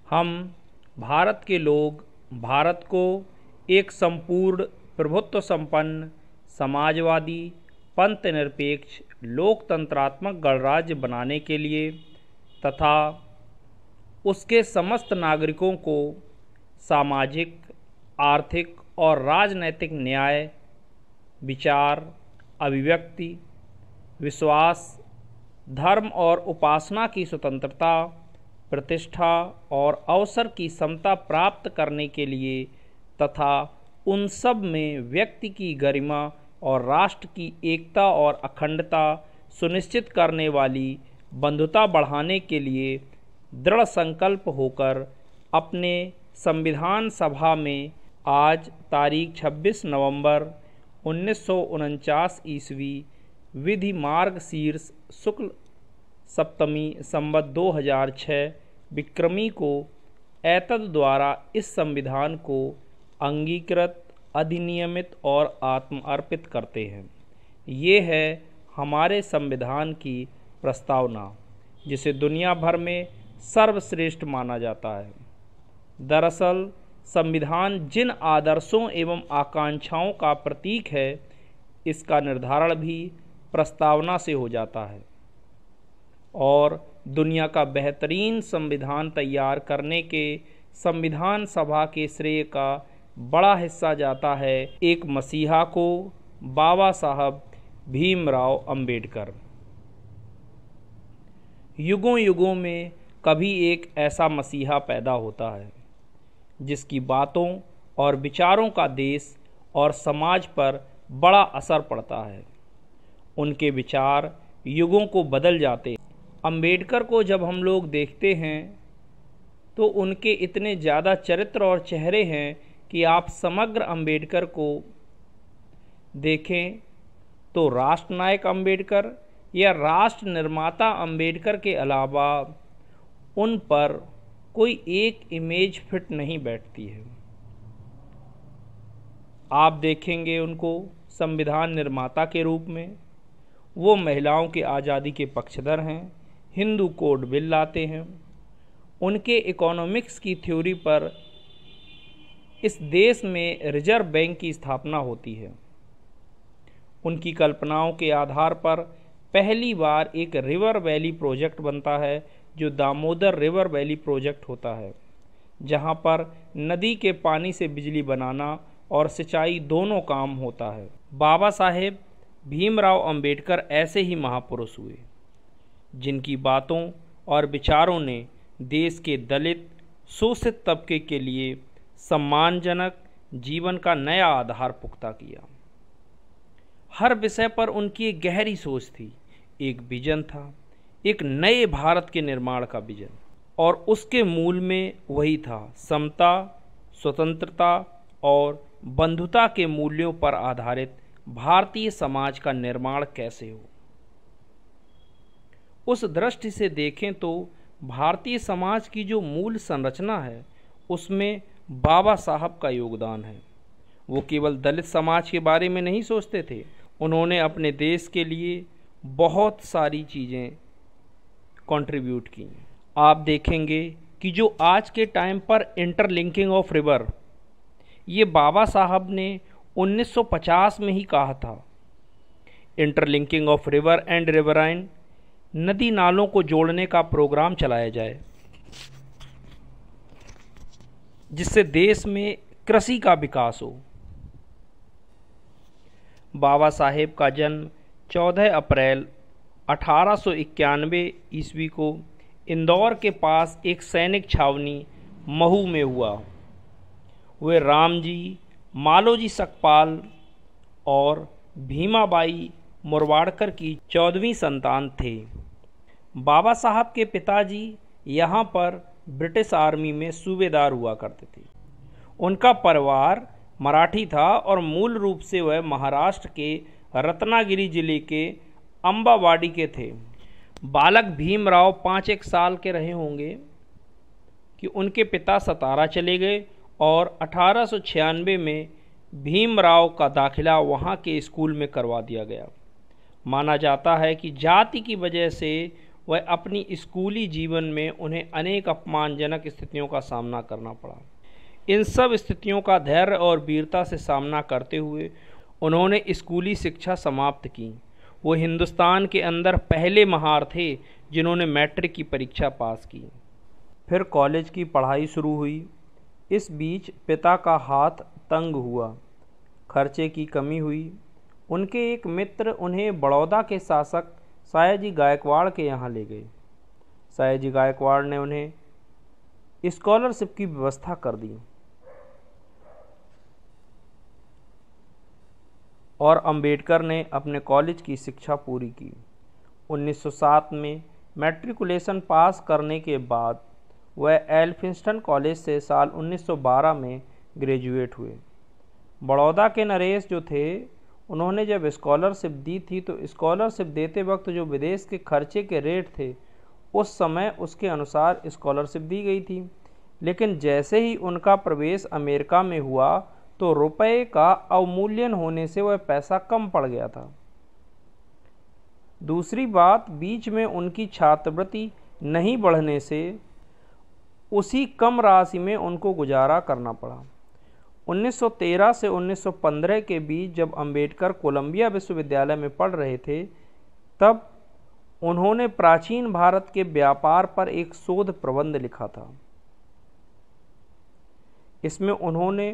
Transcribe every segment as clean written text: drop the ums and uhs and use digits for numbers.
हम भारत के लोग भारत को एक संपूर्ण प्रभुत्व संपन्न समाजवादी पंथनिरपेक्ष लोकतंत्रात्मक गणराज्य बनाने के लिए तथा उसके समस्त नागरिकों को सामाजिक, आर्थिक और राजनैतिक न्याय, विचार, अभिव्यक्ति, विश्वास, धर्म और उपासना की स्वतंत्रता, प्रतिष्ठा और अवसर की समता प्राप्त करने के लिए तथा उन सब में व्यक्ति की गरिमा और राष्ट्र की एकता और अखंडता सुनिश्चित करने वाली बंधुता बढ़ाने के लिए दृढ़ संकल्प होकर अपने संविधान सभा में आज तारीख 26 नवंबर 1949 ईस्वी विधि मार्गशीर्ष शुक्ल सप्तमी संवत 2006 विक्रमी को एतद द्वारा इस संविधान को अंगीकृत, अधिनियमित और आत्मअर्पित करते हैं। ये है हमारे संविधान की प्रस्तावना, जिसे दुनिया भर में सर्वश्रेष्ठ माना जाता है। दरअसल संविधान जिन आदर्शों एवं आकांक्षाओं का प्रतीक है, इसका निर्धारण भी प्रस्तावना से हो जाता है और दुनिया का बेहतरीन संविधान तैयार करने के संविधान सभा के श्रेय का बड़ा हिस्सा जाता है एक मसीहा को, बाबा साहब भीमराव अंबेडकर। युगों युगों में कभी एक ऐसा मसीहा पैदा होता है जिसकी बातों और विचारों का देश और समाज पर बड़ा असर पड़ता है। उनके विचार युगों को बदल जाते हैं। अंबेडकर को जब हम लोग देखते हैं तो उनके इतने ज़्यादा चरित्र और चेहरे हैं कि आप समग्र अंबेडकर को देखें तो राष्ट्रनायक अंबेडकर या राष्ट्र निर्माता अंबेडकर के अलावा उन पर कोई एक इमेज फिट नहीं बैठती है। आप देखेंगे उनको संविधान निर्माता के रूप में, वो महिलाओं की आज़ादी के पक्षधर हैं, हिंदू कोड बिल लाते हैं। उनके इकोनॉमिक्स की थ्योरी पर इस देश में रिजर्व बैंक की स्थापना होती है। उनकी कल्पनाओं के आधार पर पहली बार एक रिवर वैली प्रोजेक्ट बनता है, जो दामोदर रिवर वैली प्रोजेक्ट होता है, जहां पर नदी के पानी से बिजली बनाना और सिंचाई दोनों काम होता है। बाबा साहेब भीमराव अंबेडकर ऐसे ही महापुरुष हुए जिनकी बातों और विचारों ने देश के दलित शोषित तबके के लिए सम्मानजनक जीवन का नया आधार पुख्ता किया। हर विषय पर उनकी एक गहरी सोच थी, एक विजन था, एक नए भारत के निर्माण का विजन, और उसके मूल में वही था समता, स्वतंत्रता और बंधुता के मूल्यों पर आधारित भारतीय समाज का निर्माण कैसे हो। उस दृष्टि से देखें तो भारतीय समाज की जो मूल संरचना है उसमें बाबा साहब का योगदान है। वो केवल दलित समाज के बारे में नहीं सोचते थे, उन्होंने अपने देश के लिए बहुत सारी चीज़ें कंट्रीब्यूट की। आप देखेंगे कि जो आज के टाइम पर इंटरलिंकिंग ऑफ रिवर, ये बाबा साहब ने 1950 में ही कहा था। Interlinking of river and riverine, नदी नालों को जोड़ने का प्रोग्राम चलाया जाए जिससे देश में कृषि का विकास हो। बाबा साहेब का जन्म 14 अप्रैल 1891 ईस्वी को इंदौर के पास एक सैनिक छावनी महू में हुआ। वे रामजी, मालोजी सकपाल और भीमाबाई मुरवाड़कर की 14वीं संतान थे। बाबा साहब के पिताजी यहाँ पर ब्रिटिश आर्मी में सूबेदार हुआ करते थे। उनका परिवार मराठी था और मूल रूप से वह महाराष्ट्र के रत्नागिरी जिले के अम्बावाड़ी के थे। बालक भीमराव 5-1 साल के रहे होंगे कि उनके पिता सतारा चले गए और 1896 में भीमराव का दाखिला वहाँ के स्कूल में करवा दिया गया। माना जाता है कि जाति की वजह से वह अपनी स्कूली जीवन में उन्हें अनेक अपमानजनक स्थितियों का सामना करना पड़ा। इन सब स्थितियों का धैर्य और वीरता से सामना करते हुए उन्होंने स्कूली शिक्षा समाप्त की। वो हिंदुस्तान के अंदर पहले महार थे जिन्होंने मैट्रिक की परीक्षा पास की। फिर कॉलेज की पढ़ाई शुरू हुई। इस बीच पिता का हाथ तंग हुआ, खर्चे की कमी हुई। उनके एक मित्र उन्हें बड़ौदा के शासक सयाजी गायकवाड़ के यहाँ ले गए। सयाजी गायकवाड़ ने उन्हें स्कॉलरशिप की व्यवस्था कर दी और अंबेडकर ने अपने कॉलेज की शिक्षा पूरी की। 1907 में मैट्रिकुलेशन पास करने के बाद वह एल्फिंस्टन कॉलेज से साल 1912 में ग्रेजुएट हुए। बड़ौदा के नरेश जो थे, उन्होंने जब स्कॉलरशिप दी थी तो स्कॉलरशिप देते वक्त जो विदेश के खर्चे के रेट थे उस समय उसके अनुसार स्कॉलरशिप दी गई थी। लेकिन जैसे ही उनका प्रवेश अमेरिका में हुआ तो रुपए का अवमूल्यन होने से वह पैसा कम पड़ गया था। दूसरी बात, बीच में उनकी छात्रवृत्ति नहीं बढ़ने से उसी कम राशि में उनको गुजारा करना पड़ा। 1913 से 1915 के बीच जब अंबेडकर कोलंबिया विश्वविद्यालय में पढ़ रहे थे तब उन्होंने प्राचीन भारत के व्यापार पर एक शोध प्रबंध लिखा था। इसमें उन्होंने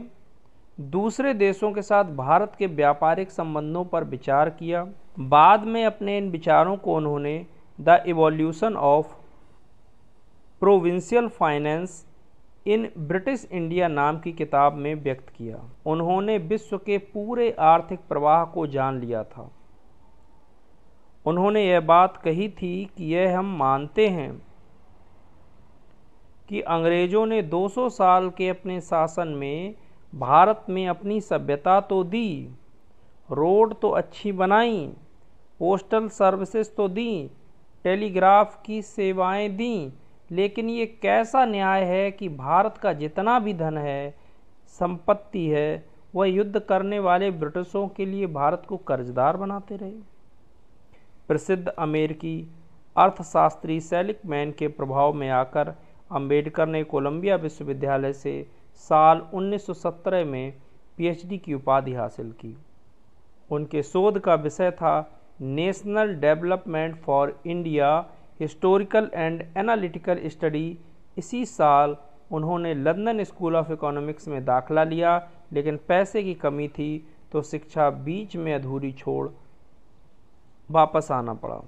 दूसरे देशों के साथ भारत के व्यापारिक संबंधों पर विचार किया। बाद में अपने इन विचारों को उन्होंने the evolution of provincial finance in British India नाम की किताब में व्यक्त किया। उन्होंने विश्व के पूरे आर्थिक प्रवाह को जान लिया था। उन्होंने यह बात कही थी कि यह हम मानते हैं कि अंग्रेजों ने 200 साल के अपने शासन में भारत में अपनी सभ्यता तो दी, रोड तो अच्छी बनाई, पोस्टल सर्विसेज तो दी, टेलीग्राफ की सेवाएं दी, लेकिन ये कैसा न्याय है कि भारत का जितना भी धन है, संपत्ति है, वह युद्ध करने वाले ब्रिटिशों के लिए भारत को कर्जदार बनाते रहे। प्रसिद्ध अमेरिकी अर्थशास्त्री सेलिकमैन के प्रभाव में आकर अंबेडकर ने कोलंबिया विश्वविद्यालय से साल 1917 में पीएचडी की उपाधि हासिल की। उनके शोध का विषय था national development for India, historical and analytical study. इसी साल उन्होंने लंदन स्कूल ऑफ इकोनॉमिक्स में दाखिला लिया, लेकिन पैसे की कमी थी तो शिक्षा बीच में अधूरी छोड़ वापस आना पड़ा।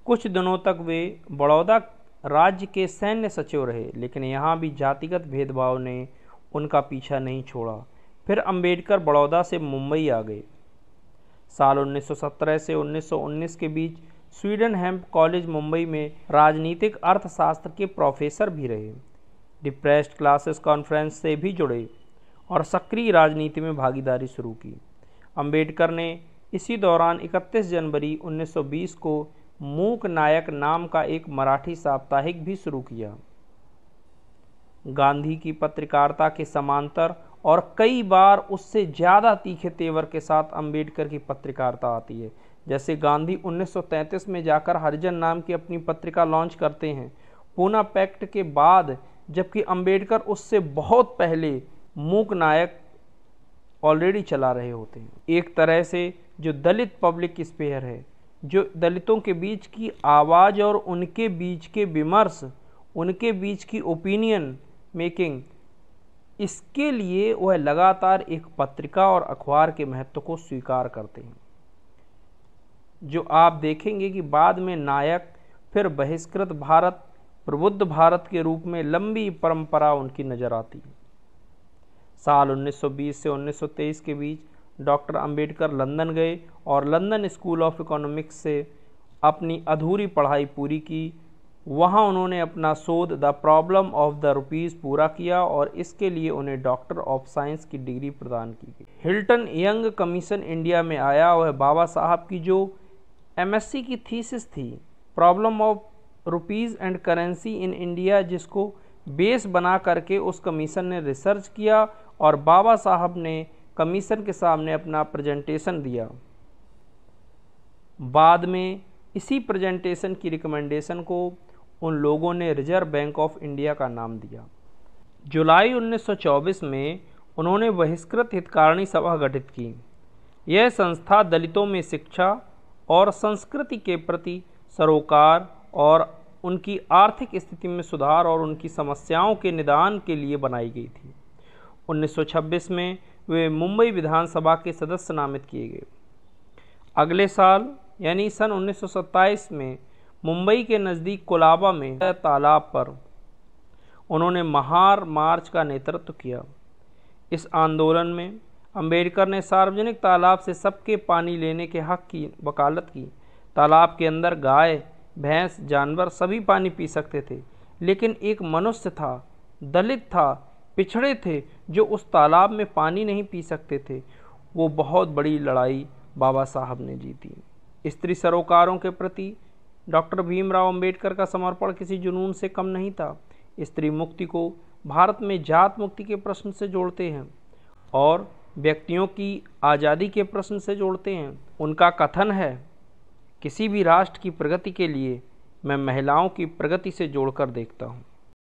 कुछ दिनों तक वे बड़ौदा राज्य के सैन्य सचिव रहे, लेकिन यहाँ भी जातिगत भेदभाव ने उनका पीछा नहीं छोड़ा। फिर अंबेडकर बड़ौदा से मुंबई आ गए। साल 1917 से 1919 के बीच स्वीडन हेम्प कॉलेज मुंबई में राजनीतिक अर्थशास्त्र के प्रोफेसर भी रहे। डिप्रेस्ड क्लासेस कॉन्फ्रेंस से भी जुड़े और सक्रिय राजनीति में भागीदारी शुरू की। अंबेडकर ने इसी दौरान 31 जनवरी 1920 को मूक नायक नाम का एक मराठी साप्ताहिक भी शुरू किया। गांधी की पत्रकारिता के समांतर और कई बार उससे ज़्यादा तीखे तेवर के साथ अंबेडकर की पत्रकारिता आती है। जैसे गांधी 1933 में जाकर हरिजन नाम की अपनी पत्रिका लॉन्च करते हैं, पूना पैक्ट के बाद, जबकि अंबेडकर उससे बहुत पहले मूक नायक ऑलरेडी चला रहे होते हैं। एक तरह से जो दलित पब्लिक स्पेयर है, जो दलितों के बीच की आवाज़ और उनके बीच के विमर्श, उनके बीच की ओपिनियन मेकिंग, इसके लिए वह लगातार एक पत्रिका और अखबार के महत्व को स्वीकार करते हैं। जो आप देखेंगे कि बाद में नायक, फिर बहिष्कृत भारत, प्रबुद्ध भारत के रूप में लंबी परंपरा उनकी नजर आती है। साल 1920 से 1923 के बीच डॉक्टर अंबेडकर लंदन गए और लंदन स्कूल ऑफ इकोनॉमिक्स से अपनी अधूरी पढ़ाई पूरी की। वहाँ उन्होंने अपना शोध the problem of the rupees पूरा किया और इसके लिए उन्हें डॉक्टर ऑफ साइंस की डिग्री प्रदान की गई। हिल्टन यंग कमीशन इंडिया में आया। वह बाबा साहब की जो एमएससी की थीसिस थी, problem of rupees and currency in India, जिसको बेस बना करके उस कमीशन ने रिसर्च किया और बाबा साहब ने कमीशन के सामने अपना प्रेजेंटेशन दिया। बाद में इसी प्रेजेंटेशन की रिकमेंडेशन को उन लोगों ने रिजर्व बैंक ऑफ इंडिया का नाम दिया। जुलाई 1924 में उन्होंने बहिष्कृत हितकारिणी सभा गठित की। यह संस्था दलितों में शिक्षा और संस्कृति के प्रति सरोकार और उनकी आर्थिक स्थिति में सुधार और उनकी समस्याओं के निदान के लिए बनाई गई थी। 1926 में वे मुंबई विधानसभा के सदस्य नामित किए गए। अगले साल यानी सन 1927 में मुंबई के नज़दीक कोलाबा में तालाब पर उन्होंने महार मार्च का नेतृत्व किया। इस आंदोलन में अंबेडकर ने सार्वजनिक तालाब से सबके पानी लेने के हक की वकालत की। तालाब के अंदर गाय, भैंस, जानवर सभी पानी पी सकते थे, लेकिन एक मनुष्य था, दलित था, पिछड़े थे, जो उस तालाब में पानी नहीं पी सकते थे। वो बहुत बड़ी लड़ाई बाबा साहब ने जीती। स्त्री सरोकारों के प्रति डॉक्टर भीमराव अंबेडकर का समर्पण किसी जुनून से कम नहीं था। स्त्री मुक्ति को भारत में जात मुक्ति के प्रश्न से जोड़ते हैं और व्यक्तियों की आज़ादी के प्रश्न से जोड़ते हैं। उनका कथन है, किसी भी राष्ट्र की प्रगति के लिए मैं महिलाओं की प्रगति से जोड़कर देखता हूँ।